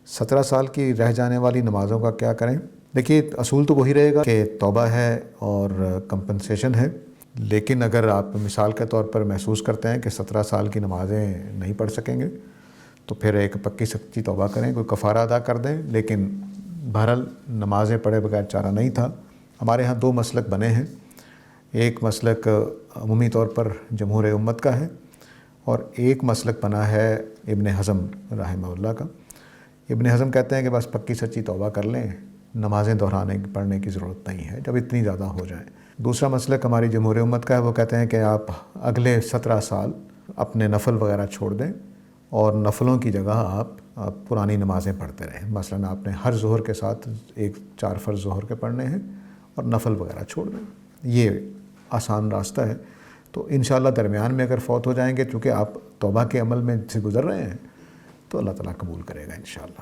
17 साल की रह जाने वाली नमाज़ों का क्या करें? देखिए, असूल तो वही रहेगा कि तौबा है और कंपनसेशन है। लेकिन अगर आप मिसाल के तौर पर महसूस करते हैं कि 17 साल की नमाज़ें नहीं पढ़ सकेंगे, तो फिर एक पक्की सच्ची तौबा करें, कोई कफ़ारा अदा कर दें। लेकिन बहरहाल नमाज़ें पढ़े बगैर चारा नहीं था। हमारे यहाँ 2 मसलक बने हैं। एक मसलक अमूमी तौर पर जमहूर उम्मत का है और एक मसलक बना है इब्न हज़म रहमहुल्लाह का। इब्न हज़म कहते हैं कि बस पक्की सच्ची तौबा कर लें, नमाज़ें दोहराने पढ़ने की ज़रूरत नहीं है जब इतनी ज़्यादा हो जाए। दूसरा मसलक हमारी जमहूर उम्मत का है, वो कहते हैं कि आप अगले 17 साल अपने नफ़ल वगैरह छोड़ दें और नफ़लों की जगह आप पुरानी नमाज़ें पढ़ते रहें। मसलन आपने हर ज़ोहर के साथ 4 फ़र्ज़ ज़ोहर के पढ़ने हैं और नफ़ल वगैरह छोड़ दें। ये आसान रास्ता है। तो इंशाअल्लाह दरमियान में अगर फ़ौत हो जाएंगे, चूँकि आप तौबा के अमल में से गुज़र रहे हैं, तो अल्लाह ताला कबूल करेगा इंशाअल्लाह।